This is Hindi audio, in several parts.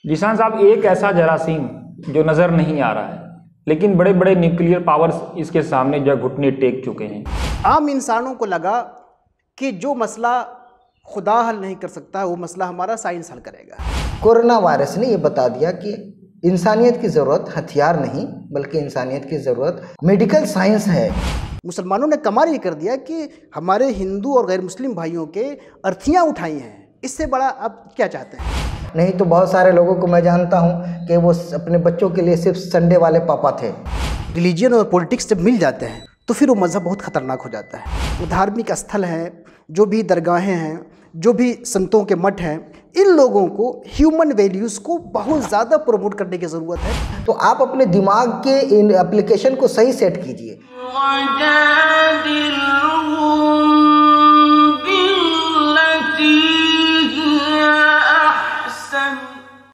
जिशान साहब, एक ऐसा जरासीम जो नज़र नहीं आ रहा है, लेकिन बड़े बड़े न्यूक्लियर पावर्स इसके सामने जो घुटने टेक चुके हैं। आम इंसानों को लगा कि जो मसला खुदा हल नहीं कर सकता वो मसला हमारा साइंस हल करेगा। कोरोना वायरस ने ये बता दिया कि इंसानियत की ज़रूरत हथियार नहीं बल्कि इंसानियत की ज़रूरत मेडिकल साइंस है। मुसलमानों ने कमाल ये कर दिया कि हमारे हिंदू और गैर मुस्लिम भाइयों के अर्थियाँ उठाई हैं। इससे बड़ा आप क्या चाहते हैं? नहीं तो बहुत सारे लोगों को मैं जानता हूँ कि वो अपने बच्चों के लिए सिर्फ संडे वाले पापा थे। रिलीजन और पॉलिटिक्स जब मिल जाते हैं तो फिर वो मज़हब बहुत ख़तरनाक हो जाता है। वो धार्मिक स्थल हैं, जो भी दरगाहें हैं, जो भी संतों के मठ हैं, इन लोगों को ह्यूमन वैल्यूज़ को बहुत ज़्यादा प्रमोट करने की ज़रूरत है। तो आप अपने दिमाग के इन एप्लीकेशन को सही सेट कीजिए।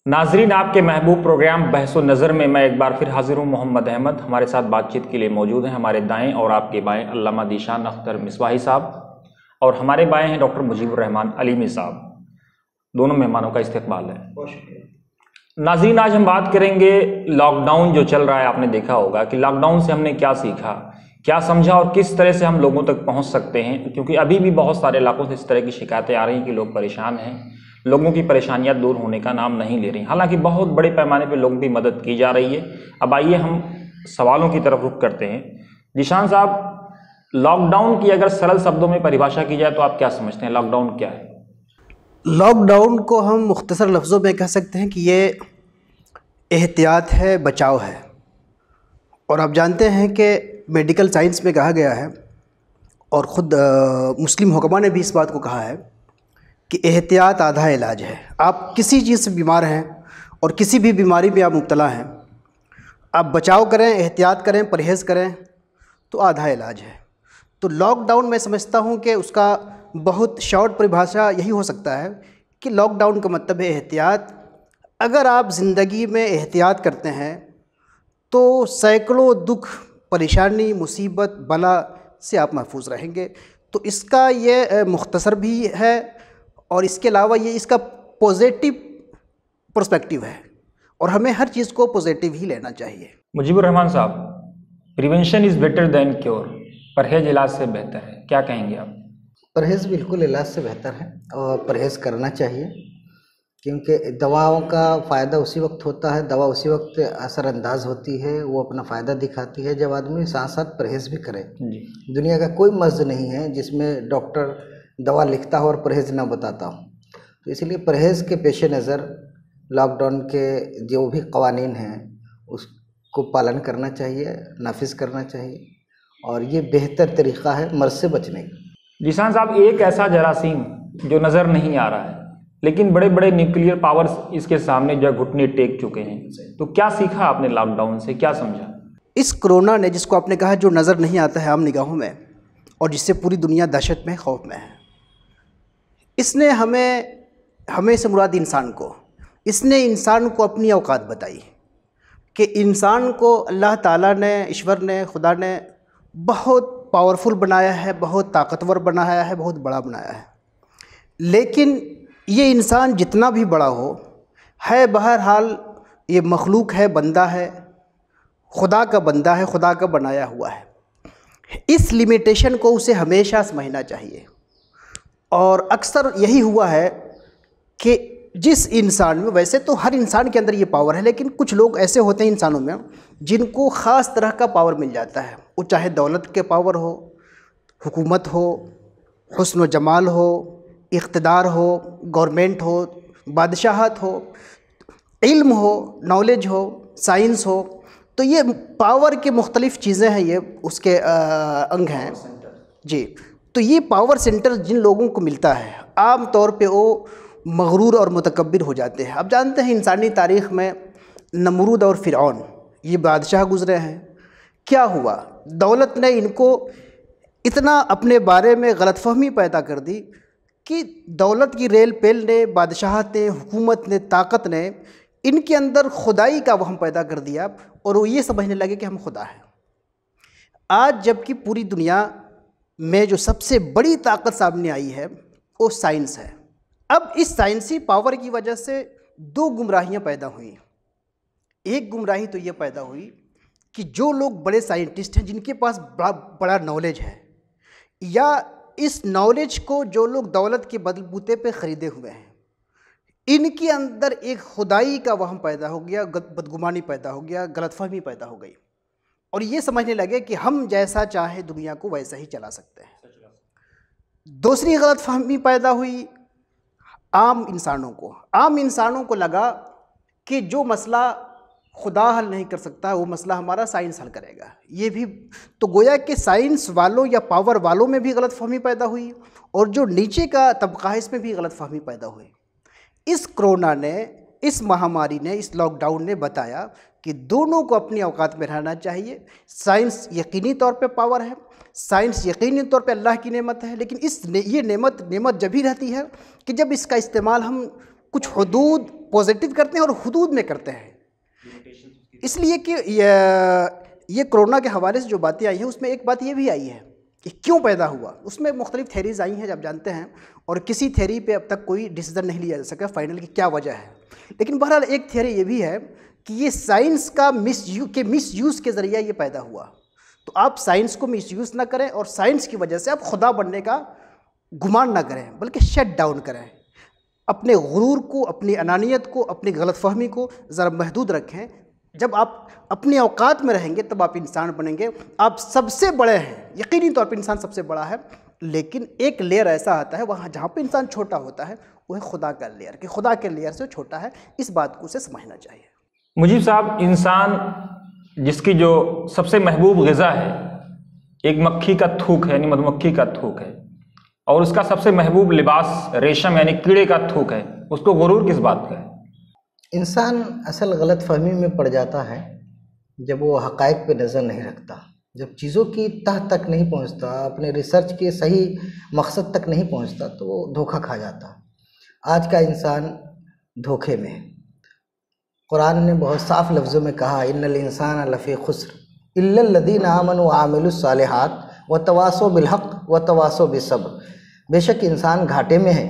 नाजरीन, आपके महबूब प्रोग्राम बहसो नज़र में मैं एक बार फिर हाजिर हूँ। मोहम्मद अहमद हमारे साथ बातचीत के लिए मौजूद हैं। हमारे दाएं और आपके बाएं अल्लामा ज़ीशान अख्तर मिसबाही साहब और हमारे बाएं हैं डॉक्टर मुजीबुर रहमान अलीमी साहब। दोनों मेहमानों का इस्तकबाल है। बहुत शुक्रिया। नाजरीन, आज हम बात करेंगे लॉकडाउन जो चल रहा है। आपने देखा होगा कि लॉकडाउन से हमने क्या सीखा, क्या समझा और किस तरह से हम लोगों तक पहुँच सकते हैं, क्योंकि अभी भी बहुत सारे इलाकों से इस तरह की शिकायतें आ रही हैं कि लोग परेशान हैं। लोगों की परेशानियां दूर होने का नाम नहीं ले रही। हालांकि बहुत बड़े पैमाने पर लोगों की मदद की जा रही है। अब आइए हम सवालों की तरफ रुख करते हैं। जिशान साहब, लॉकडाउन की अगर सरल शब्दों में परिभाषा की जाए तो आप क्या समझते हैं, लॉकडाउन क्या है? लॉकडाउन को हम मुख्तसर लफ्ज़ों में कह सकते हैं कि ये एहतियात है, बचाव है। और आप जानते हैं कि मेडिकल साइंस में कहा गया है और ख़ुद मुस्लिम हुक्मा ने भी इस बात को कहा है कि एहतियात आधा इलाज है। आप किसी चीज़ से बीमार हैं और किसी भी बीमारी में आप मुब्तला हैं, आप बचाव करें, एहतियात करें, परहेज़ करें तो आधा इलाज है। तो लॉकडाउन मैं समझता हूँ कि उसका बहुत शॉर्ट परिभाषा यही हो सकता है कि लॉकडाउन का मतलब है एहतियात। अगर आप ज़िंदगी में एहतियात करते हैं तो सैकड़ों दुख, परेशानी, मुसीबत, बला से आप महफूज रहेंगे। तो इसका ये मुख्तसर भी है और इसके अलावा ये इसका पॉजिटिव पर्सपेक्टिव है और हमें हर चीज़ को पॉजिटिव ही लेना चाहिए। मुजीबुर रहमान साहब, prevention is better than cure, परहेज इलाज से बेहतर है, क्या कहेंगे आप? परहेज़ बिल्कुल इलाज से बेहतर है और परहेज़ करना चाहिए, क्योंकि दवाओं का फ़ायदा उसी वक्त होता है, दवा उसी वक्त असरअंदाज होती है, वो अपना फ़ायदा दिखाती है जब आदमी साथ साथ परहेज़ भी करे। दुनिया का कोई मर्ज़ नहीं है जिसमें डॉक्टर दवा लिखता हो और परहेज़ ना बताता हो। तो इसलिए परहेज़ के पेश नज़र लॉकडाउन के जो भी क़वानीन हैं उसको पालन करना चाहिए, नाफिज करना चाहिए और ये बेहतर तरीक़ा है मर्ज़ से बचने का। जिशान साहब, एक ऐसा जरासीम जो नज़र नहीं आ रहा है, लेकिन बड़े बड़े न्यूक्लियर पावर्स इसके सामने जो घुटने टेक चुके हैं, तो क्या सीखा आपने लॉकडाउन से, क्या समझा? इस कोरोना ने, जिसको आपने कहा जो नज़र नहीं आता है आम निगाहों में और जिससे पूरी दुनिया दहशत में, खौफ में है, इसने हमें से मुराद इंसान को, इसने इंसान को अपनी औकात बताई कि इंसान को अल्लाह ताला ने, ईश्वर ने, खुदा ने बहुत पावरफुल बनाया है, बहुत ताकतवर बनाया है, बहुत बड़ा बनाया है। लेकिन ये इंसान जितना भी बड़ा हो है, बहरहाल ये मखलूक है, बंदा है, खुदा का बंदा है, खुदा का बनाया हुआ है। इस लिमिटेशन को उसे हमेशा समझना चाहिए। और अक्सर यही हुआ है कि जिस इंसान में, वैसे तो हर इंसान के अंदर ये पावर है, लेकिन कुछ लोग ऐसे होते हैं इंसानों में जिनको ख़ास तरह का पावर मिल जाता है। वो चाहे दौलत के पावर हो, हुकूमत हो, हुस्न व जमाल हो, इक़्तिदार हो, गवर्नमेंट हो, बादशाहत हो, इल्म हो, नॉलेज हो, साइंस हो। तो ये पावर के मुख्तलिफ़ चीज़ें हैं, ये उसके अंग हैं जी। तो ये पावर सेंटर जिन लोगों को मिलता है आम तौर पे वो मगरूर और मुतकब्बिर हो जाते हैं। आप जानते हैं इंसानी तारीख़ में नमरूद और फ़िरऔन ये बादशाह गुज़रे हैं। क्या हुआ? दौलत ने इनको इतना अपने बारे में गलतफ़हमी पैदा कर दी कि दौलत की रेल पेल ने, बादशाहत ने, हुकूमत ने, ताकत ने इनके अंदर खुदाई का वहम पैदा कर दिया और वो ये समझने लगे कि हम खुदा हैं। आज जबकि पूरी दुनिया में जो सबसे बड़ी ताकत सामने आई है वो साइंस है। अब इस साइंसी पावर की वजह से दो गुमराहियां पैदा हुई। एक गुमराही तो ये पैदा हुई कि जो लोग बड़े साइंटिस्ट हैं, जिनके पास बड़ा नॉलेज है, या इस नॉलेज को जो लोग दौलत के बलबूते पे ख़रीदे हुए हैं, इनके अंदर एक खुदाई का वहम पैदा हो गया, बदगुमानी पैदा हो गया, गलतफहमी पैदा हो गई, और ये समझने लगे कि हम जैसा चाहे दुनिया को वैसा ही चला सकते हैं। दूसरी गलतफहमी पैदा हुई आम इंसानों को लगा कि जो मसला खुदा हल नहीं कर सकता वो मसला हमारा साइंस हल करेगा। ये भी तो गोया कि साइंस वालों या पावर वालों में भी गलतफहमी पैदा हुई, और जो नीचे का तबका है इसमें भी गलतफहमी पैदा हुई। इस कोरोना ने, इस महामारी ने, इस लॉकडाउन ने बताया कि दोनों को अपनी औकात में रहना चाहिए। साइंस यकीनी तौर पे पावर है, साइंस यकीनी तौर पे अल्लाह की नेमत है, लेकिन ये नेमत जब भी रहती है कि जब इसका इस्तेमाल हम कुछ हुदूद पॉजिटिव करते हैं और हुदूद में करते हैं। इसलिए कि ये कोरोना के हवाले से जो बातें आई हैं उसमें एक बात ये भी आई है कि क्यों पैदा हुआ। उसमें मुख्तलिफ थेरीज़ आई हैं, जब जानते हैं, और किसी थेरी पे अब तक कोई डिसीज़न नहीं लिया जा सका फाइनल कि क्या वजह है। लेकिन बहरहाल एक थेरी ये भी है कि ये साइंस का मिसयूज़ के ज़रिए ये पैदा हुआ। तो आप साइंस को मिसयूज़ ना करें, और साइंस की वजह से आप खुदा बनने का गुमान ना करें, बल्कि शट डाउन करें। अपने गुरूर को, अपनी अनानियत को, अपनी गलतफहमी को ज़रा महदूद रखें। जब आप अपनी औकात में रहेंगे तब आप इंसान बनेंगे। आप सबसे बड़े हैं, यकीनी तौर पर इंसान सबसे बड़ा है, लेकिन एक लेयर ऐसा आता है वहाँ जहाँ पे इंसान छोटा होता है, वो है खुदा का लेयर, कि खुदा के लेयर से छोटा है। इस बात को उसे समझना चाहिए। मुजीब साहब, इंसान जिसकी जो सबसे महबूब ग़िज़ा है एक मक्खी का थूक है, यानी मधुमक्खी का थूक है, और उसका सबसे महबूब लिबास रेशम यानी कीड़े का थूक है, उसको गुरूर किस बात का है? इंसान असल गलत फहमी में पड़ जाता है जब वो हक़ाइक़ पे नज़र नहीं रखता, जब चीज़ों की तह तक नहीं पहुंचता, अपने रिसर्च के सही मकसद तक नहीं पहुंचता, तो वो धोखा खा जाता। आज का इंसान धोखे में है। कुरान ने बहुत साफ़ लफ्ज़ों में कहा, इन्नल इंसान लफ़ी खुस्र इल्लल्लज़ीना आमनु व आमिलुस सालिहात व तवासौ बिल हक़ व तवासौ बिस्सब्र। बेशक इंसान घाटे में है,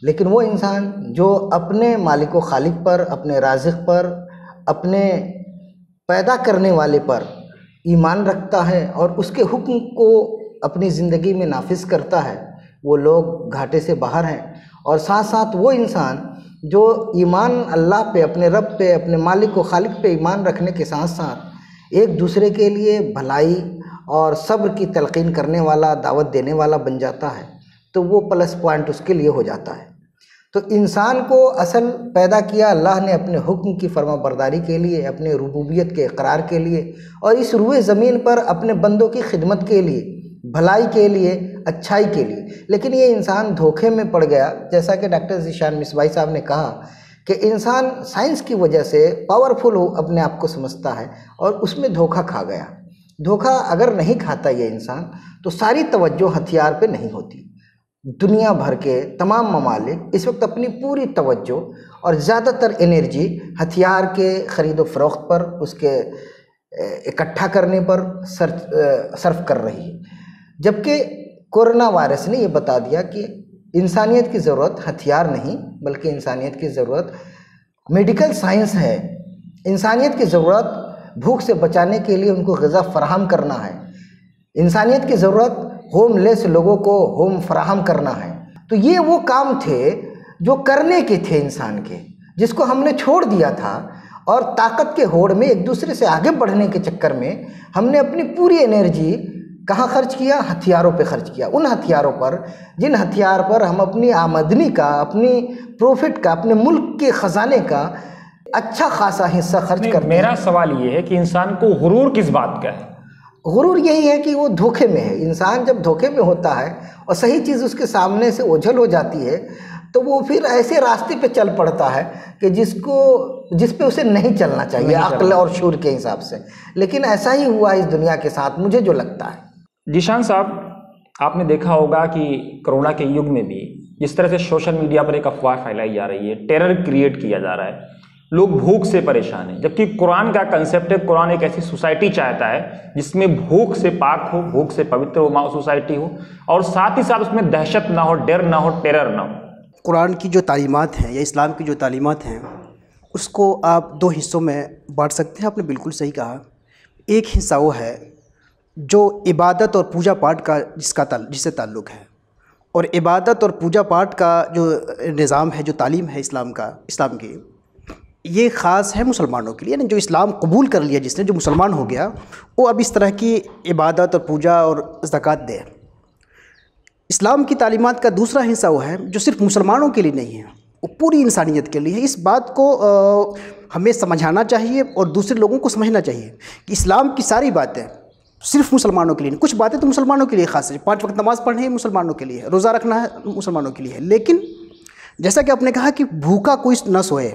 लेकिन वो इंसान जो अपने मालिक व खालिक पर, अपने राज़िक़ पर, अपने पैदा करने वाले पर ईमान रखता है और उसके हुक्म को अपनी ज़िंदगी में नाफिज करता है, वो लोग घाटे से बाहर हैं। और साथ साथ वो इंसान जो ईमान अल्लाह पे, अपने रब पे, अपने मालिक व खालिक पे ईमान रखने के साथ साथ एक दूसरे के लिए भलाई और सब्र की तलक़ीन करने वाला, दावत देने वाला बन जाता है, तो वो प्लस पॉइंट उसके लिए हो जाता है। तो इंसान को असल पैदा किया अल्लाह ने अपने हुक्म की फरमाबरदारी के लिए, अपने रुबूबियत के इकरार के लिए, और इस रुए ज़मीन पर अपने बंदों की खिदमत के लिए, भलाई के लिए, अच्छाई के लिए। लेकिन ये इंसान धोखे में पड़ गया। जैसा कि डॉक्टर ज़ीशान मिसबाही साहब ने कहा कि इंसान साइंस की वजह से पावरफुल हो अपने आप को समझता है और उसमें धोखा खा गया। धोखा अगर नहीं खाता ये इंसान, तो सारी तवज्जो हथियार पे नहीं होती। दुनिया भर के तमाम ममालिक इस वक्त अपनी पूरी तवज्जो और ज़्यादातर एनर्जी हथियार के ख़रीदो फ़रोख्त पर, उसके इकट्ठा करने पर सर्फ कर रही है, जबकि कोरोना वायरस ने ये बता दिया कि इंसानियत की ज़रूरत हथियार नहीं, बल्कि इंसानियत की ज़रूरत मेडिकल साइंस है। इंसानियत की ज़रूरत भूख से बचाने के लिए उनको ग़िज़ा फराहम करना है। इंसानियत की ज़रूरत होमलेस लोगों को होम फराहम करना है। तो ये वो काम थे जो करने के थे इंसान के, जिसको हमने छोड़ दिया था, और ताकत के होड़ में एक दूसरे से आगे बढ़ने के चक्कर में हमने अपनी पूरी एनर्जी कहाँ खर्च किया? हथियारों पे खर्च किया। उन हथियारों पर जिन हथियार पर हम अपनी आमदनी का, अपनी प्रॉफिट का, अपने मुल्क के ख़जाने का अच्छा खासा हिस्सा खर्च करते हैं। मेरा सवाल ये है कि इंसान को गुरूर किस बात का है? गुरूर यही है कि वो धोखे में है। इंसान जब धोखे में होता है और सही चीज़ उसके सामने से ओझल हो जाती है, तो वो फिर ऐसे रास्ते पे चल पड़ता है कि जिस पे उसे नहीं चलना चाहिए अक्ल और शूर के हिसाब से। लेकिन ऐसा ही हुआ इस दुनिया के साथ, मुझे जो लगता है। ज़ीशान साहब, आपने देखा होगा कि कोरोना के युग में भी जिस तरह से सोशल मीडिया पर एक अफवाह फैलाई जा रही है, टेरर क्रिएट किया जा रहा है, लोग भूख से परेशान हैं, जबकि कुरान का कंसेप्ट है, कुरान एक ऐसी सोसाइटी चाहता है जिसमें भूख से पाक हो, भूख से पवित्र वो सोसाइटी हो, और साथ ही साथ उसमें दहशत ना हो, डर ना हो, टेरर ना हो। कुरान की जो तालीमात हैं या इस्लाम की जो तालीमात हैं उसको आप दो हिस्सों में बांट सकते हैं। आपने बिल्कुल सही कहा। एक हिस्सा वो है जो इबादत और पूजा पाठ का जिससे ताल्लुक़ है, और इबादत और पूजा पाठ का जो निज़ाम है, जो तालीम है इस्लाम की, ये ख़ास है मुसलमानों के लिए। यानी जो इस्लाम कबूल कर लिया जिसने, जो मुसलमान हो गया, वो अब इस तरह की इबादत और पूजा और ज़कात दे। इस्लाम की तालीमात का दूसरा हिस्सा वो है जो सिर्फ मुसलमानों के लिए नहीं है, वो पूरी इंसानियत के लिए है। इस बात को हमें समझाना चाहिए और दूसरे लोगों को समझना चाहिए कि इस्लाम की सारी बातें सिर्फ मुसलमानों के लिए नहीं। कुछ बातें तो मुसलमानों के लिए ख़ास है, 5 वक्त नमाज़ पढ़ना है मुसलमानों के लिए है, रोज़ा रखना है मुसलमानों के लिए है। लेकिन जैसा कि आपने कहा कि भूखा कोई न सोए,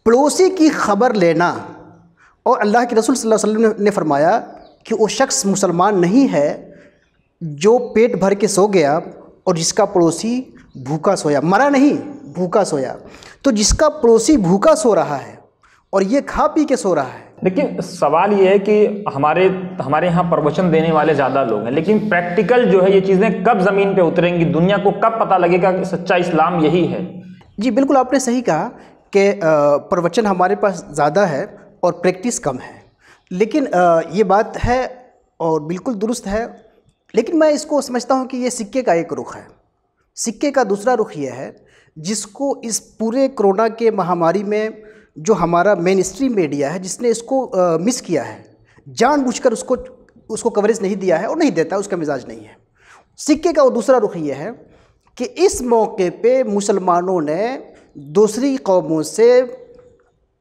पड़ोसी की खबर लेना, और अल्लाह के रसूल सल्लल्लाहु अलैहि वसल्लम ने फरमाया कि वो शख्स मुसलमान नहीं है जो पेट भर के सो गया और जिसका पड़ोसी भूखा सोया, मरा नहीं, भूखा सोया। तो जिसका पड़ोसी भूखा सो रहा है और ये खा पी के सो रहा है। लेकिन सवाल ये है कि हमारे यहाँ प्रवचन देने वाले ज़्यादा लोग हैं, लेकिन प्रैक्टिकल जो है ये चीज़ें कब ज़मीन पे उतरेंगी, दुनिया को कब पता लगेगा कि सच्चा इस्लाम यही है? जी बिल्कुल, आपने सही कहा कि प्रवचन हमारे पास ज़्यादा है और प्रैक्टिस कम है, लेकिन ये बात है और बिल्कुल दुरुस्त है। लेकिन मैं इसको समझता हूँ कि ये सिक्के का एक रुख है। सिक्के का दूसरा रुख ये है जिसको इस पूरे कोरोना के महामारी में जो हमारा मेन स्ट्रीम मीडिया है, जिसने इसको मिस किया है, जानबूझकर उसको कवरेज नहीं दिया है और नहीं देता, उसका मिजाज नहीं है। सिक्के का वो दूसरा रुख ये है कि इस मौके पे मुसलमानों ने दूसरी कौमों से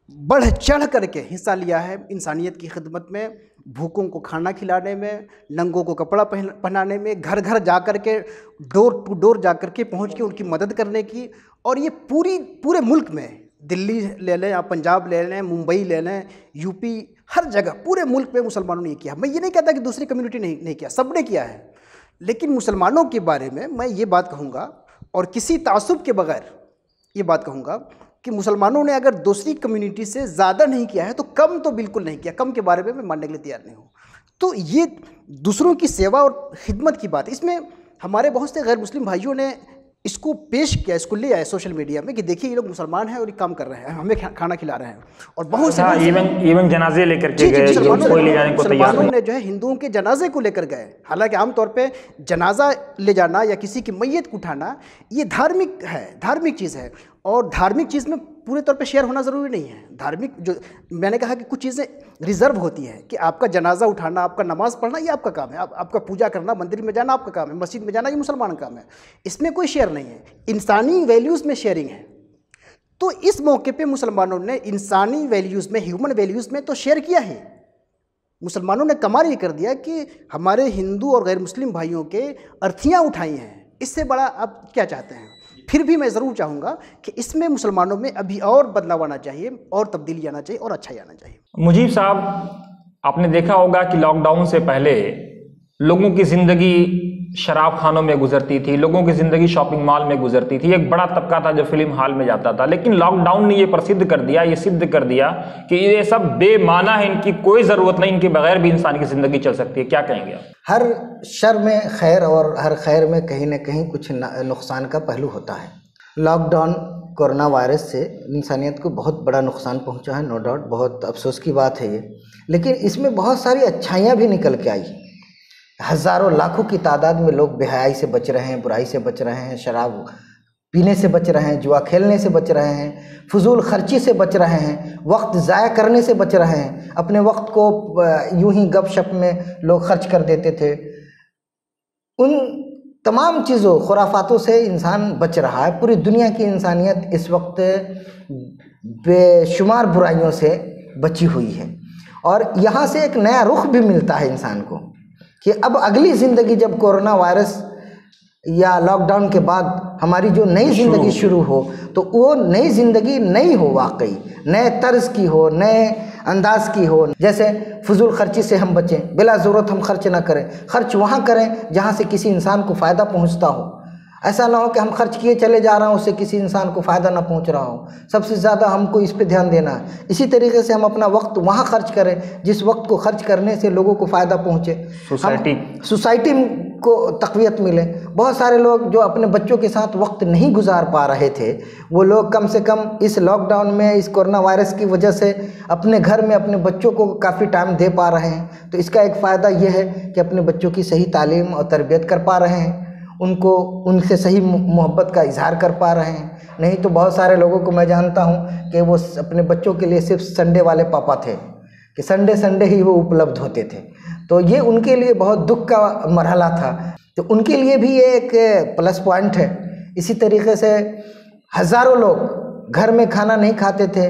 बढ़ चढ़ करके हिस्सा लिया है इंसानियत की खिदमत में, भूखों को खाना खिलाने में, नंगों को कपड़ा पहनाने में, घर घर जा कर के, डोर टू डोर जा कर के पहुँच के उनकी मदद करने की। और ये पूरे मुल्क में, दिल्ली ले लें, आप पंजाब ले लें, मुंबई ले लें, यूपी, हर जगह पूरे मुल्क में मुसलमानों ने ये किया। मैं ये नहीं कहता कि दूसरी कम्युनिटी नहीं किया, सब ने किया है। लेकिन मुसलमानों के बारे में मैं ये बात कहूँगा और किसी तासुब के बगैर ये बात कहूँगा कि मुसलमानों ने अगर दूसरी कम्युनिटी से ज़्यादा नहीं किया है तो कम तो बिल्कुल नहीं किया। कम के बारे में मैं मानने के लिए तैयार नहीं हूँ। तो ये दूसरों की सेवा और खिदमत की बात है। इसमें हमारे बहुत से गैर मुस्लिम भाइयों ने इसको पेश किया, इसको ले आए सोशल मीडिया में कि देखिए ये लोग मुसलमान हैं और ये काम कर रहे हैं, हमें खाना खिला रहे हैं। और बहुत से इवन जनाजे लेकर के गए, कोई ले जाने को तैयार नहीं। ने जो है हिंदुओं के जनाजे को लेकर गए। हालांकि आमतौर पे जनाजा ले जाना या किसी की मैयत को उठाना ये धार्मिक है, धार्मिक चीज़ है, और धार्मिक चीज़ में पूरे तौर पे शेयर होना ज़रूरी नहीं है। धार्मिक जो मैंने कहा कि कुछ चीज़ें रिजर्व होती हैं कि आपका जनाजा उठाना, आपका नमाज़ पढ़ना ये आपका काम है, आपका पूजा करना, मंदिर में जाना आपका काम है, मस्जिद में जाना ये मुसलमान का काम है, इसमें कोई शेयर नहीं है। इंसानी वैल्यूज़ में शेयरिंग है। तो इस मौके पे मुसलमानों ने इंसानी वैल्यूज़ में, ह्यूमन वैल्यूज़ में तो शेयर किया ही। मुसलमानों ने कमाल ये कर दिया कि हमारे हिंदू और गैर मुस्लिम भाइयों के अर्थियाँ उठाई हैं। इससे बड़ा आप क्या चाहते हैं? फिर भी मैं ज़रूर चाहूँगा कि इसमें मुसलमानों में अभी और बदलाव आना चाहिए, और तब्दीली आना चाहिए, और अच्छाई आना चाहिए। मुजीब साहब, आपने देखा होगा कि लॉकडाउन से पहले लोगों की ज़िंदगी शराब खानों में गुजरती थी, लोगों की ज़िंदगी शॉपिंग मॉल में गुजरती थी, एक बड़ा तबका था जो फिल्म हॉल में जाता था। लेकिन लॉकडाउन ने ये प्रसिद्ध कर दिया, ये सिद्ध कर दिया कि ये सब बेमाना है, इनकी कोई ज़रूरत नहीं, इनके बगैर भी इंसान की ज़िंदगी चल सकती है। क्या कहेंगे आप? हर शर में खैर और हर खैर में कहीं ना कहीं कुछ नुकसान का पहलू होता है। लॉकडाउन कोरोना वायरस से इंसानियत को बहुत बड़ा नुकसान पहुंचा है, नो डाउट, बहुत अफसोस की बात है ये। लेकिन इसमें बहुत सारी अच्छाइयाँ भी निकल के आई। हज़ारों लाखों की तादाद में लोग बेहयाई से बच रहे हैं, बुराई से बच रहे हैं, शराब पीने से बच रहे हैं, जुआ खेलने से बच रहे हैं, फजूल खर्ची से बच रहे हैं, वक्त ज़ाया करने से बच रहे हैं। अपने वक्त को यूं ही गपशप में लोग खर्च कर देते थे। उन तमाम चीज़ों, खुराफातों से इंसान बच रहा है। पूरी दुनिया की इंसानियत इस वक्त बेशुमार बुराइयों से बची हुई है, और यहाँ से एक नया रुख भी मिलता है इंसान को कि अब अगली ज़िंदगी जब कोरोना वायरस या लॉकडाउन के बाद हमारी जो नई ज़िंदगी शुरू हो, तो वो नई ज़िंदगी नई हो, वाकई नए तर्ज की हो, नए अंदाज की हो। जैसे फजूल खर्ची से हम बचें, बिला ज़रूरत हम खर्च ना करें, खर्च वहाँ करें जहाँ से किसी इंसान को फ़ायदा पहुँचता हो। ऐसा ना हो कि हम खर्च किए चले जा रहे हैं, उससे किसी इंसान को फ़ायदा ना पहुंच रहा हो। सबसे ज़्यादा हमको इस पे ध्यान देना है। इसी तरीके से हम अपना वक्त वहाँ खर्च करें जिस वक्त को खर्च करने से लोगों को फ़ायदा पहुँचे, सोसाइटी को तक़वियत मिले। बहुत सारे लोग जो अपने बच्चों के साथ वक्त नहीं गुजार पा रहे थे, वो लोग कम से कम इस लॉकडाउन में, इस कोरोना वायरस की वजह से अपने घर में अपने बच्चों को काफ़ी टाइम दे पा रहे हैं। तो इसका एक फ़ायदा ये है कि अपने बच्चों की सही तालीम और तरबियत कर पा रहे हैं, उनको उनसे सही मोहब्बत का इजहार कर पा रहे हैं। नहीं तो बहुत सारे लोगों को मैं जानता हूँ कि वो अपने बच्चों के लिए सिर्फ संडे वाले पापा थे, कि संडे ही वो उपलब्ध होते थे। तो ये उनके लिए बहुत दुख का मरहला था। तो उनके लिए भी ये एक प्लस पॉइंट है। इसी तरीके से हज़ारों लोग घर में खाना नहीं खाते थे,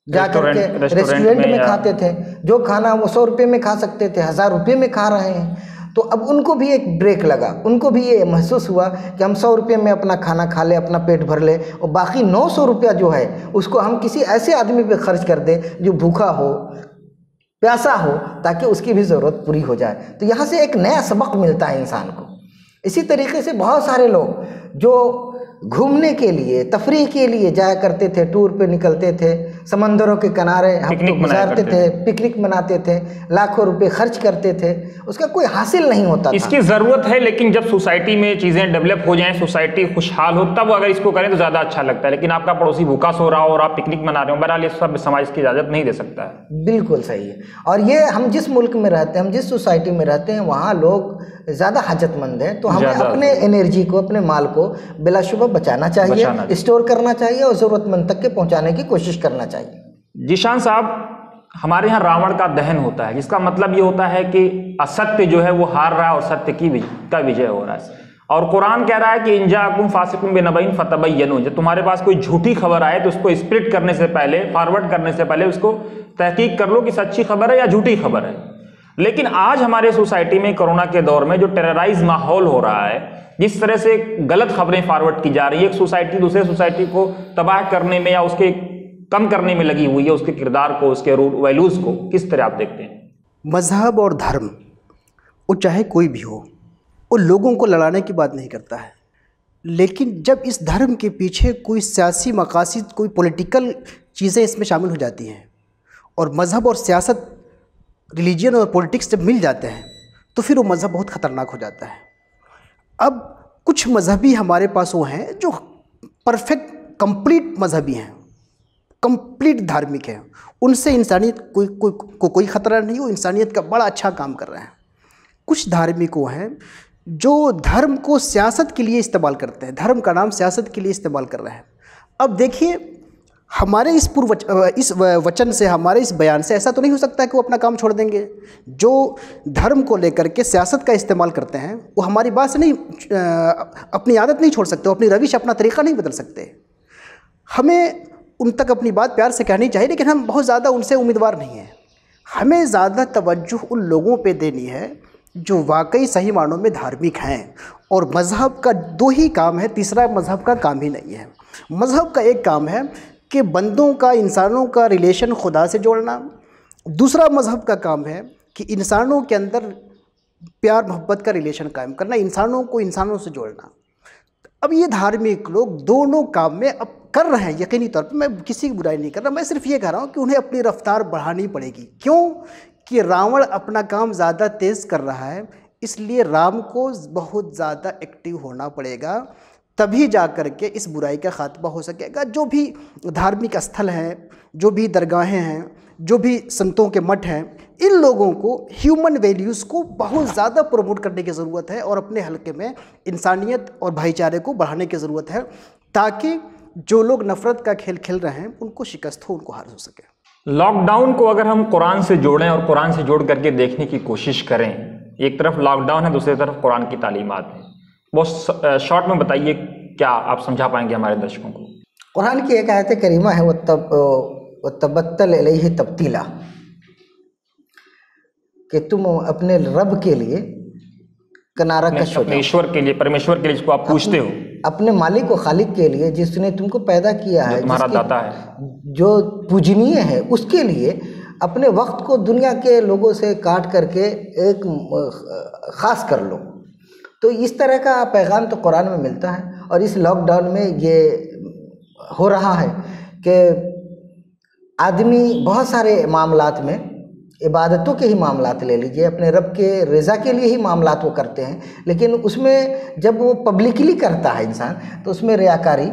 जाकर के रेस्टोरेंट में खाते थे। जो खाना वो 100 रुपये में खा सकते थे, 1000 रुपये में खा रहे हैं। तो अब उनको भी एक ब्रेक लगा, उनको भी ये महसूस हुआ कि हम 100 रुपये में अपना खाना खा ले, अपना पेट भर ले, और बाकी 900 रुपया जो है उसको हम किसी ऐसे आदमी पे खर्च कर दें जो भूखा हो, प्यासा हो, ताकि उसकी भी ज़रूरत पूरी हो जाए। तो यहाँ से एक नया सबक मिलता है इंसान को। इसी तरीके से बहुत सारे लोग जो घूमने के लिए, तफरीह के लिए जाया करते थे, टूर पे निकलते थे, समंदरों के किनारे हफ्तों गुजारते थे, पिकनिक मनाते थे, लाखों रुपए खर्च करते थे, उसका कोई हासिल नहीं होता था। इसकी ज़रूरत है, लेकिन जब सोसाइटी में चीज़ें डेवलप हो जाएं, सोसाइटी खुशहाल हो, तब अगर इसको करें तो ज़्यादा अच्छा लगता है। लेकिन आपका पड़ोसी भूखा सो रहा हो और आप पिकनिक मना रहे हो, बहरहाल ये सब समाज की इजाज़त नहीं दे सकता है। बिल्कुल सही है। और ये हम जिस मुल्क में रहते हैं, हम जिस सोसाइटी में रहते हैं, वहाँ लोग ज़्यादा हाजतमंद हैं। तो हमें अपने एनर्जी को, अपने माल को बिलाशुबा बचाना चाहिए, स्टोर करना चाहिए और ज़रूरतमंद तक के पहुँचाने की कोशिश करना चाहिए। जीशान साहब, हमारे यहाँ रावण का दहन होता है, जिसका मतलब ये होता है कि असत्य जो है वो हार रहा है और सत्य का विजय हो रहा है। और कुरान कह रहा है कि इंजाकुम फासिकुम बिनबइन फतबय्यनु, जब तुम्हारे पास कोई झूठी खबर आए तो उसको स्प्रेड करने से पहले, फॉरवर्ड करने से पहले उसको तहकीक कर लो कि सच्ची खबर है या झूठी खबर है। लेकिन आज हमारे सोसाइटी में कोरोना के दौर में जो टेरराइज माहौल हो रहा है, जिस तरह से गलत खबरें फॉरवर्ड की जा रही है, एक सोसाइटी दूसरे सोसाइटी को तबाह करने में या उसके कम करने में लगी हुई है, उसके किरदार को, उसके वैल्यूज़ को किस तरह आप देखते हैं? मज़हब और धर्म, वो चाहे कोई भी हो, वो लोगों को लड़ाने की बात नहीं करता है। लेकिन जब इस धर्म के पीछे कोई सियासी मकासद, कोई पॉलिटिकल चीज़ें इसमें शामिल हो जाती हैं, और मज़हब और सियासत, रिलीजन और पॉलिटिक्स जब मिल जाते हैं, तो फिर वो मज़हब बहुत ख़तरनाक हो जाता है। अब कुछ मज़हबी हमारे पास वो हैं जो परफेक्ट कंप्लीट मज़हबी हैं, कंप्लीट धार्मिक हैं, उनसे इंसानियत कोई ख़तरा नहीं, वो इंसानियत का बड़ा अच्छा काम कर रहे हैं। कुछ धार्मिक वो हैं जो धर्म को सियासत के लिए इस्तेमाल करते हैं, धर्म का नाम सियासत के लिए इस्तेमाल कर रहे हैं। अब देखिए, हमारे इस वचन से, हमारे इस बयान से ऐसा तो नहीं हो सकता कि वो अपना काम छोड़ देंगे। जो धर्म को लेकर के सियासत का इस्तेमाल करते हैं, वो हमारी बात से नहीं, अपनी आदत नहीं छोड़ सकते, वो अपनी रविश, अपना तरीक़ा नहीं बदल सकते। हमें उन तक अपनी बात प्यार से कहनी चाहिए, लेकिन हम बहुत ज़्यादा उनसे उम्मीदवार नहीं हैं। हमें ज़्यादा तवज्जो उन लोगों पे देनी है जो वाकई सही मानों में धार्मिक हैं। और मज़हब का 2 ही काम है, तीसरा मज़हब का काम ही नहीं है। मज़हब का एक काम है कि बंदों का, इंसानों का रिलेशन खुदा से जोड़ना। दूसरा मज़हब का काम है कि इंसानों के अंदर प्यार मोहब्बत का रिलेशन कायम करना, इंसानों को इंसानों से जोड़ना। अब ये धार्मिक लोग दोनों काम में अब कर रहे हैं, यकीनी तौर पे। मैं किसी की बुराई नहीं कर रहा, मैं सिर्फ ये कह रहा हूँ कि उन्हें अपनी रफ्तार बढ़ानी पड़ेगी। क्यों? कि रावण अपना काम ज़्यादा तेज़ कर रहा है, इसलिए राम को बहुत ज़्यादा एक्टिव होना पड़ेगा, तभी जा कर के इस बुराई का खात्मा हो सकेगा। जो भी धार्मिक स्थल हैं, जो भी दरगाहें हैं, जो भी संतों के मठ हैं, इन लोगों को ह्यूमन वैल्यूज़ को बहुत ज़्यादा प्रमोट करने की ज़रूरत है और अपने हलके में इंसानियत और भाईचारे को बढ़ाने की ज़रूरत है, ताकि जो लोग नफ़रत का खेल खेल रहे हैं उनको शिकस्त हो, उनको हार हो सके। लॉकडाउन को अगर हम कुरान से जोड़ें और कुरान से जोड़ करके देखने की कोशिश करें, एक तरफ लॉकडाउन है, दूसरी तरफ कुरान की तालीमात है, बहुत शॉर्ट में बताइए, क्या आप समझा पाएंगे हमारे दर्शकों को? कुरान की एक आयत करीमा है, वो तबत्तल इलैहि तब्तीला, कि तुम अपने रब के लिए किनारा कश हो जाओ, ईश्वर के लिए, परमेश्वर के लिए जिसको आप पूछते हो, अपने मालिक व खालिक के लिए, जिसने तुमको पैदा किया है, तुम्हारा दाता है, जो पूजनीय है, उसके लिए अपने वक्त को दुनिया के लोगों से काट करके एक ख़ास कर लो। तो इस तरह का पैगाम तो कुरान में मिलता है। और इस लॉकडाउन में ये हो रहा है कि आदमी बहुत सारे मामलात में, इबादतों के ही मामलात ले लीजिए, अपने रब के रज़ा के लिए ही मामलात वो करते हैं, लेकिन उसमें जब वो पब्लिकली करता है इंसान तो उसमें रियाकारी,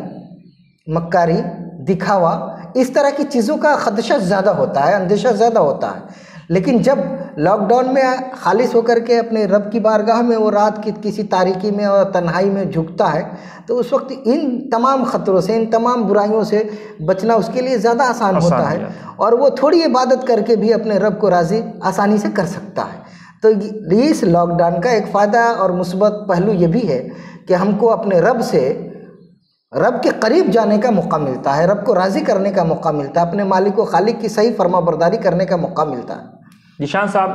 मक्कारी, दिखावा, इस तरह की चीज़ों का खदशा ज़्यादा होता है, अंदेशा ज़्यादा होता है। लेकिन जब लॉकडाउन में खालिश होकर के अपने रब की बारगाह में वो रात की किसी तारीकी में और तन्हाई में झुकता है, तो उस वक्त इन तमाम ख़तरों से, इन तमाम बुराइयों से बचना उसके लिए ज़्यादा आसान होता है, और वो थोड़ी इबादत करके भी अपने रब को राज़ी आसानी से कर सकता है। तो ये इस लॉकडाउन का एक फ़ायदा और मुस्बत पहलू ये भी है कि हमको अपने रब के करीब जाने का मौका मिलता है, रब को राज़ी करने का मौका मिलता है, अपने मालिक व खालिक की सही फरमाबरदारी करने का मौका मिलता है। जीशान साहब,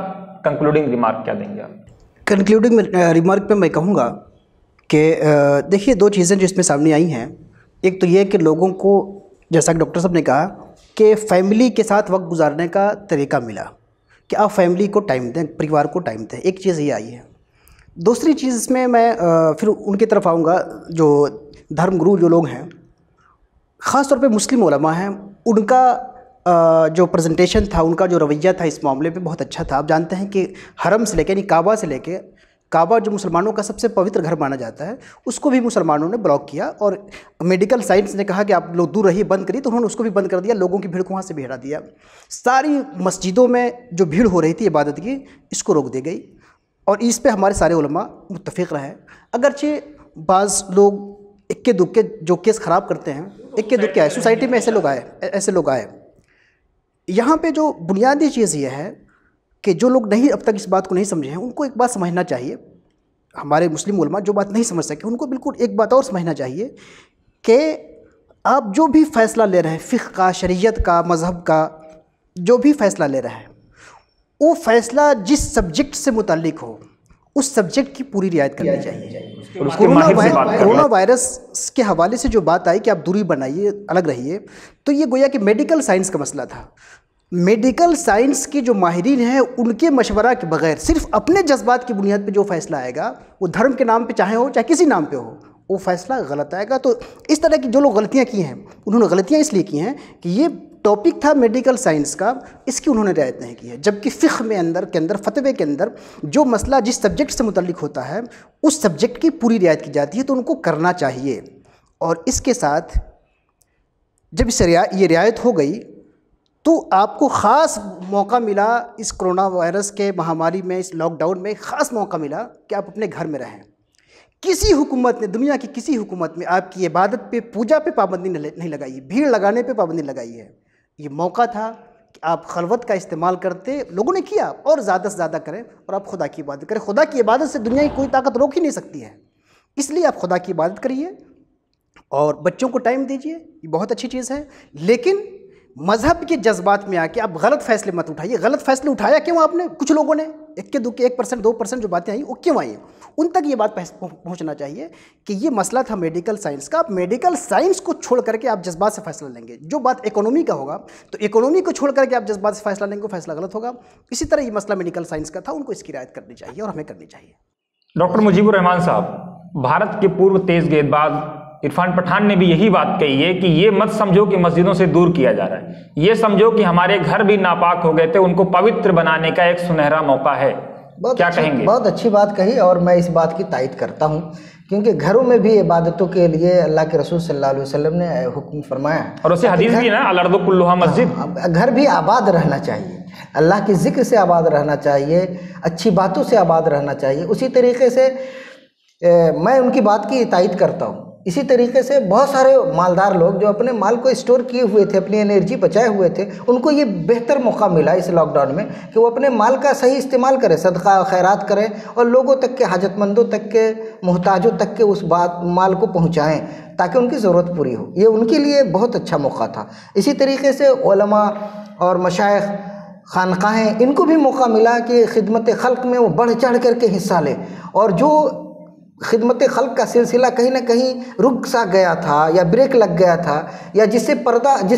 कंक्लूडिंग रिमार्क क्या देंगे आप? कंक्लूडिंग रिमार्क पे मैं कहूँगा कि देखिए, दो चीज़ें जो इसमें सामने आई हैं। एक तो ये कि लोगों को, जैसा कि डॉक्टर साहब ने कहा, कि फैमिली के साथ वक्त गुजारने का तरीका मिला कि आप फैमिली को टाइम दें, परिवार को टाइम दें। एक चीज़ ये आई है। दूसरी चीज़ इसमें मैं फिर उनकी तरफ आऊँगा, जो धर्मगुरु जो लोग हैं, ख़ास तौर पे मुस्लिम उलमा हैं, उनका जो प्रेजेंटेशन था, उनका जो रवैया था इस मामले पे बहुत अच्छा था। आप जानते हैं कि हरम से लेकर, यानी काबा से लेकर, काबा जो मुसलमानों का सबसे पवित्र घर माना जाता है, उसको भी मुसलमानों ने ब्लॉक किया, और मेडिकल साइंस ने कहा कि आप लोग दूर रहिए, बंद करिए, तो उन्होंने उसको भी बंद कर दिया, लोगों की भीड़ को वहाँ से भी हटा दिया। सारी मस्जिदों में जो भीड़ हो रही थी इबादत की, इसको रोक दी गई, और इस पर हमारे सारे उलमा मुत्तफ़िक़ रहे। अगरचे बाज़ लोग इक्के दुक्के जो केस ख़राब करते हैं, इक्के दुक्के आए, सोसाइटी में ऐसे लोग आए। यहाँ पे जो बुनियादी चीज़ ये है कि जो लोग नहीं अब तक इस बात को नहीं समझे हैं, उनको एक बात समझना चाहिए। हमारे मुस्लिम उलमा जो बात नहीं समझ सके, उनको बिल्कुल एक बात और समझना चाहिए कि आप जो भी फ़ैसला ले रहे हैं, फ़िक़्ह का, शरीयत का, मज़हब का, जो भी फ़ैसला ले रहे हैं, वो फ़ैसला जिस सब्जेक्ट से मुताल्लिक़ हो, उस सब्जेक्ट की पूरी रियायत करनी चाहिए। कोरोना वायरस के हवाले से जो बात आई कि आप दूरी बनाइए, अलग रहिए, तो ये गोया कि मेडिकल साइंस का मसला था। मेडिकल साइंस के जो माहिरीन हैं, उनके मशवरा के बगैर सिर्फ अपने जज्बात की बुनियाद पे जो फ़ैसला आएगा, वो धर्म के नाम पे चाहे हो, चाहे किसी नाम पे हो, वो फ़ैसला गलत आएगा। तो इस तरह की जो लोग गलतियाँ की हैं, उन्होंने गलतियाँ इसलिए की हैं कि ये टॉपिक था मेडिकल साइंस का, इसकी उन्होंने रियायत नहीं की है। जबकि फ़िक़्ह में के अंदर फतवे के अंदर जो मसला जिस सब्जेक्ट से मुतल्लिक़ होता है, उस सब्जेक्ट की पूरी रियायत की जाती है, तो उनको करना चाहिए। और इसके साथ जब ये रियायत हो गई, तो आपको ख़ास मौका मिला इस कोरोना वायरस के महामारी में, इस लॉकडाउन में ख़ास मौका मिला कि आप अपने घर में रहें। किसी हुकूमत ने, दुनिया की किसी हुकूमत में आपकी इबादत पे, पूजा पे पाबंदी नहीं लगाई है, भीड़ लगाने पे पाबंदी लगाई है। ये मौका था कि आप खलवत का इस्तेमाल करते, लोगों ने किया, और ज़्यादा से ज़्यादा करें, और आप खुदा की इबादत करें। खुदा की इबादत से दुनिया की कोई ताकत रोक ही नहीं सकती है, इसलिए आप खुदा की इबादत करिए और बच्चों को टाइम दीजिए, ये बहुत अच्छी चीज़ है। लेकिन मज़हब के जज्बात में आके आप गलत फ़ैसले मत उठाइए। गलत फ़ैसले उठाया क्यों आपने? कुछ लोगों ने इक्के दुक्के 1%, 2% जो बातें आई, वो क्यों आई? उन तक ये बात पहुंचना चाहिए कि ये मसला था मेडिकल साइंस का। आप मेडिकल साइंस को छोड़ करके आप जज्बात से फ़ैसला लेंगे। जो बात इकोनॉमी का होगा, तो इकोनॉमी को छोड़ करके आप जज्बात से फ़ैसला लेंगे, वो फ़ैसला गलत होगा। इसी तरह ये मसला मेडिकल साइंस का था, उनको इसकी रियायत करनी चाहिए और हमें करनी चाहिए। डॉक्टर मुजीबुर रहमान साहब, भारत के पूर्व तेज गेंदबाज इरफान पठान ने भी यही बात कही है कि ये मत समझो कि मस्जिदों से दूर किया जा रहा है, ये समझो कि हमारे घर भी नापाक हो गए थे, उनको पवित्र बनाने का एक सुनहरा मौका है। क्या कहेंगे? बहुत अच्छी बात कही, और मैं इस बात की तायद करता हूँ, क्योंकि घरों में भी इबादतों के लिए अल्लाह के रसूल सल्लल्लाहु अलैहि वसल्लम ने हुक्म फरमाया, और उसे हदीस भी है ना, अल-अर्दु कुल्लुहा मस्जिद। घर भी आबाद रहना चाहिए, अल्लाह की ज़िक्र से आबाद रहना चाहिए, अच्छी बातों से आबाद रहना चाहिए। उसी तरीके से मैं उनकी बात की तायद करता हूँ। इसी तरीके से बहुत सारे मालदार लोग जो अपने माल को स्टोर किए हुए थे, अपनी एनर्जी बचाए हुए थे, उनको ये बेहतर मौका मिला इस लॉकडाउन में कि वो अपने माल का सही इस्तेमाल करें, सदका खैरात करें, और लोगों तक के, हाजतमंदों तक के, मोहताजों तक के उस माल को पहुँचाएँ, ताकि उनकी ज़रूरत पूरी हो। ये उनके लिए बहुत अच्छा मौका था। इसी तरीके से उलमा और मशाइख, खानकाहें, इनको भी मौका मिला कि खिदमत खल्क में वो बढ़ चढ़ करके हिस्सा लें, और जो खिदमत खल्क का सिलसिला कहीं ना कहीं रुक सा गया था या ब्रेक लग गया था, या जिस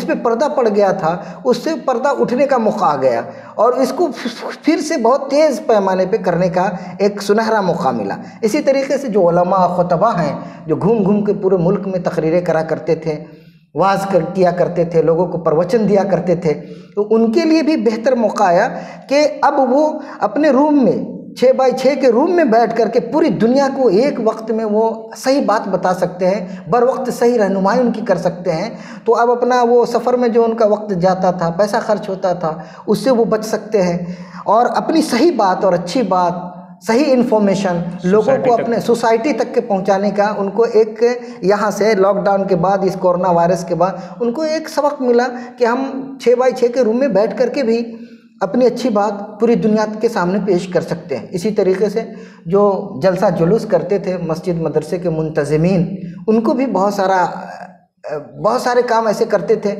पे पर्दा पड़ गया था उससे पर्दा उठने का मौका आ गया और इसको फिर से बहुत तेज़ पैमाने पे करने का एक सुनहरा मौका मिला। इसी तरीके से जो उलमा खुतबा हैं जो घूम घूम के पूरे मुल्क में तकरीरें करा करते थे, वाज किया करते थे, लोगों को प्रवचन दिया करते थे, तो उनके लिए भी बेहतर मौका आया कि अब वो अपने रूम में 6x6 के रूम में बैठ करके पूरी दुनिया को एक वक्त में वो सही बात बता सकते हैं, बर वक्त सही रहनुमाई उनकी कर सकते हैं। तो अब अपना वो सफ़र में जो उनका वक्त जाता था, पैसा खर्च होता था, उससे वो बच सकते हैं और अपनी सही बात और अच्छी बात, सही इन्फॉर्मेशन लोगों को अपने सोसाइटी तक के पहुंचाने का उनको एक यहाँ से लॉकडाउन के बाद, इस कोरोना वायरस के बाद उनको एक सबक मिला कि हम 6x6 के रूम में बैठ करके भी अपनी अच्छी बात पूरी दुनिया के सामने पेश कर सकते हैं। इसी तरीके से जो जलसा जुलूस करते थे मस्जिद मदरसे के मुंतज़िमीन, उनको भी बहुत सारे काम ऐसे करते थे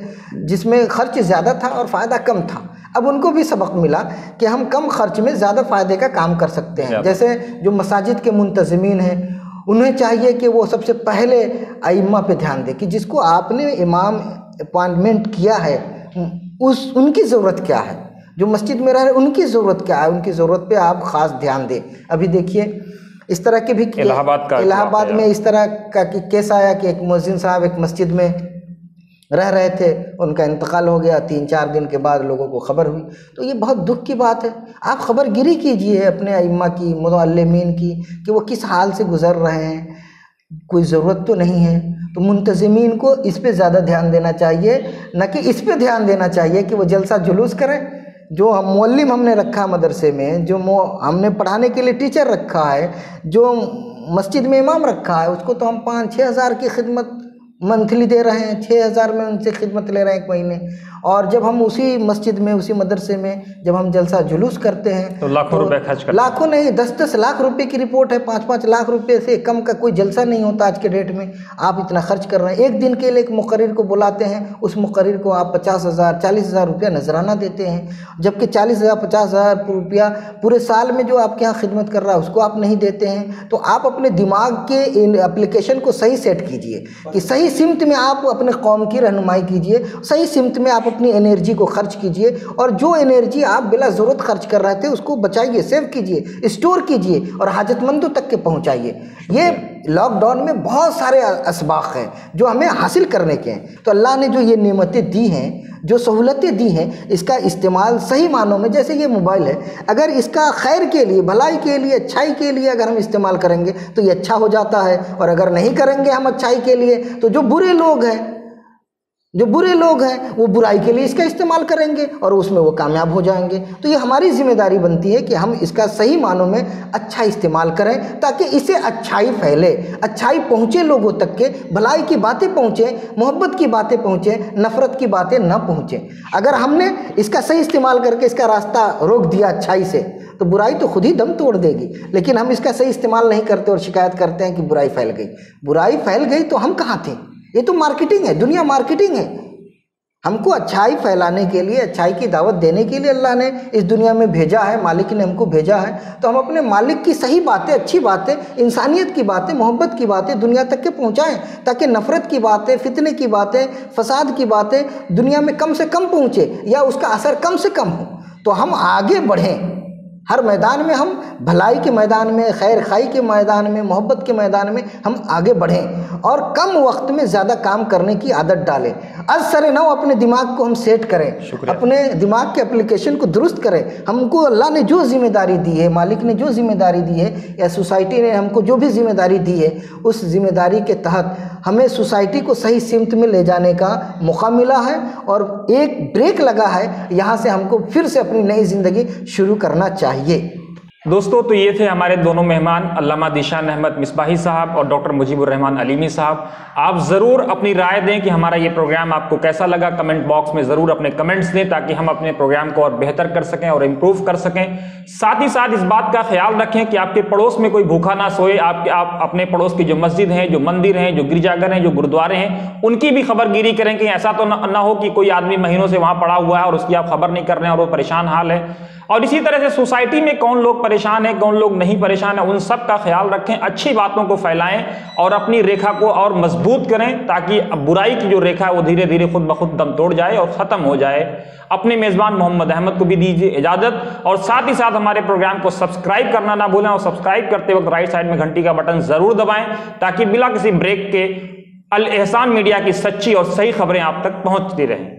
जिसमें खर्च ज़्यादा था और फ़ायदा कम था। अब उनको भी सबक मिला कि हम कम खर्च में ज़्यादा फ़ायदे का काम कर सकते हैं। जैसे जो मसाजिद के मुंतज़िमीन हैं, उन्हें चाहिए कि वो सबसे पहले अइम्मा पे ध्यान दें कि जिसको आपने इमाम अपॉइंटमेंट किया है उनकी ज़रूरत क्या है, जो मस्जिद में रह रहे उनकी ज़रूरत क्या है, उनकी ज़रूरत पे आप ख़ास ध्यान दें। अभी देखिए इस तरह के भी इलाहाबाद में इस तरह का केस आया कि एक मुअज्जिन साहब एक मस्जिद में रह रहे थे, उनका इंतकाल हो गया। 3-4 दिन के बाद लोगों को खबर हुई, तो ये बहुत दुख की बात है। आप खबरगिरी कीजिए अपने अइम्मा की, मुअल्लिमीन की, कि वो किस हाल से गुज़र रहे हैं, कोई ज़रूरत तो नहीं है। तो मुंतज़िमीन को इस पे ज़्यादा ध्यान देना चाहिए, न कि इस पे ध्यान देना चाहिए कि वो जलसा जुलूस करें। जो मुअल्लिम हमने रखा मदरसे में, जो हमने पढ़ाने के लिए टीचर रखा है, जो मस्जिद में इमाम रखा है, उसको तो हम 5-6 हज़ार की खिदमत मंथली दे रहे हैं, 6 हज़ार में उनसे खिदमत ले रहे हैं एक महीने। और जब हम उसी मस्जिद में, उसी मदरसे में जब हम जलसा जुलूस करते हैं तो लाखों रुपए खर्च करते हैं। लाखों नहीं, 10-10 लाख रुपए की रिपोर्ट है। 5-5 लाख रुपए से कम का कोई जलसा नहीं होता आज के डेट में। आप इतना खर्च कर रहे हैं। एक दिन के लिए एक मुकर्रिर को बुलाते हैं, उस मुकर्रिर को आप 50,000 40,000 रुपया नजराना देते हैं, जबकि 40,000 50,000 रुपया पूरे साल में जो आपके यहाँ खिदमत कर रहा है उसको आप नहीं देते हैं। तो आप अपने दिमाग के इन एप्लीकेशन को सही सेट कीजिए कि सही सिमत में आप अपने कौम की रहनुमाई कीजिए, सही सिमत में आप अपनी एनर्जी को खर्च कीजिए, और जो एनर्जी आप बिला ज़रूरत खर्च कर रहे थे उसको बचाइए, सेव कीजिए, स्टोर कीजिए और हाजतमंदों तक के पहुंचाइए। ये लॉकडाउन में बहुत सारे असबाक हैं जो हमें हासिल करने के हैं। तो अल्लाह ने जो ये नेमतें दी हैं, जो सहूलतें दी हैं, इसका इस्तेमाल सही मानों में, जैसे ये मोबाइल है, अगर इसका खैर के लिए, भलाई के लिए, अच्छाई के लिए अगर हम इस्तेमाल करेंगे तो ये अच्छा हो जाता है, और अगर नहीं करेंगे हम अच्छाई के लिए तो जो बुरे लोग हैं वो बुराई के लिए इसका इस्तेमाल करेंगे और उसमें वो कामयाब हो जाएंगे। तो ये हमारी जिम्मेदारी बनती है कि हम इसका सही मानों में अच्छा इस्तेमाल करें, ताकि इसे अच्छाई फैले, अच्छाई पहुँचे लोगों तक के, भलाई की बातें पहुँचे, मोहब्बत की बातें पहुँचे, नफ़रत की बातें न पहुँचे। अगर हमने इसका सही इस्तेमाल करके इसका रास्ता रोक दिया अच्छाई से, तो बुराई तो खुद ही दम तोड़ देगी। लेकिन हम इसका सही इस्तेमाल नहीं करते और शिकायत करते हैं कि बुराई फैल गई। बुराई फैल गई तो हम कहाँ थे? ये तो मार्केटिंग है, दुनिया मार्केटिंग है। हमको अच्छाई फैलाने के लिए, अच्छाई की दावत देने के लिए अल्लाह ने इस दुनिया में भेजा है, मालिक ने हमको भेजा है। तो हम अपने मालिक की सही बातें, अच्छी बातें, इंसानियत की बातें, मोहब्बत की बातें दुनिया तक के पहुँचाएँ, ताकि नफ़रत की बातें, फितने की बातें, फसाद की बातें दुनिया में कम से कम पहुँचे या उसका असर कम से कम हो। तो हम आगे बढ़ें, हर मैदान में, हम भलाई के मैदान में, खैर खाई के मैदान में, मोहब्बत के मैदान में हम आगे बढ़ें और कम वक्त में ज़्यादा काम करने की आदत डालें। असर नौ अपने दिमाग को हम सेट करें, अपने दिमाग के एप्लीकेशन को दुरुस्त करें। हमको अल्लाह ने जो जिम्मेदारी दी है, मालिक ने जो जिम्मेदारी दी है, या सोसाइटी ने हमको जो भी जिम्मेदारी दी है, उस जिम्मेदारी के तहत हमें सोसाइटी को सही सिमत में ले जाने का मौका मिला है और एक ब्रेक लगा है। यहाँ से हमको फिर से अपनी नई ज़िंदगी शुरू करना चाहिए। दोस्तों, तो ये थे हमारे दोनों मेहमान, अल्लामा ज़ीशान अहमद मिसबाही साहब और डॉक्टर मुजीबुर रहमान अलीमी साहब। आप ज़रूर अपनी राय दें कि हमारा ये प्रोग्राम आपको कैसा लगा। कमेंट बॉक्स में ज़रूर अपने कमेंट्स दें, ताकि हम अपने प्रोग्राम को और बेहतर कर सकें और इम्प्रूव कर सकें। साथ ही साथ इस बात का ख्याल रखें कि आपके पड़ोस में कोई भूखा ना सोए। आप अपने पड़ोस की जो मस्जिद हैं, जो मंदिर हैं, जो गिरजाघर हैं, जो गुरुद्वारे हैं, उनकी भी खबरगिरी करें। कि ऐसा तो ना हो कि कोई आदमी महीनों से वहाँ पड़ा हुआ है और उसकी आप खबर नहीं कर रहे हैं और वो परेशान हाल है। और इसी तरह से सोसाइटी में कौन लोग परेशान है, कौन लोग नहीं परेशान है, उन सब का ख्याल रखें, अच्छी बातों को फैलाएं और अपनी रेखा को और मजबूत करें, ताकि बुराई की जो रेखा है वो धीरे धीरे खुद ब खुद दम तोड़ जाए और ख़त्म हो जाए। अपने मेज़बान मोहम्मद अहमद को भी दीजिए इजाज़त, और साथ ही साथ हमारे प्रोग्राम को सब्सक्राइब करना ना भूलें, और सब्सक्राइब करते वक्त राइट साइड में घंटी का बटन ज़रूर दबाएं, ताकि बिना किसी ब्रेक के अल एहसान मीडिया की सच्ची और सही खबरें आप तक पहुँचती रहें।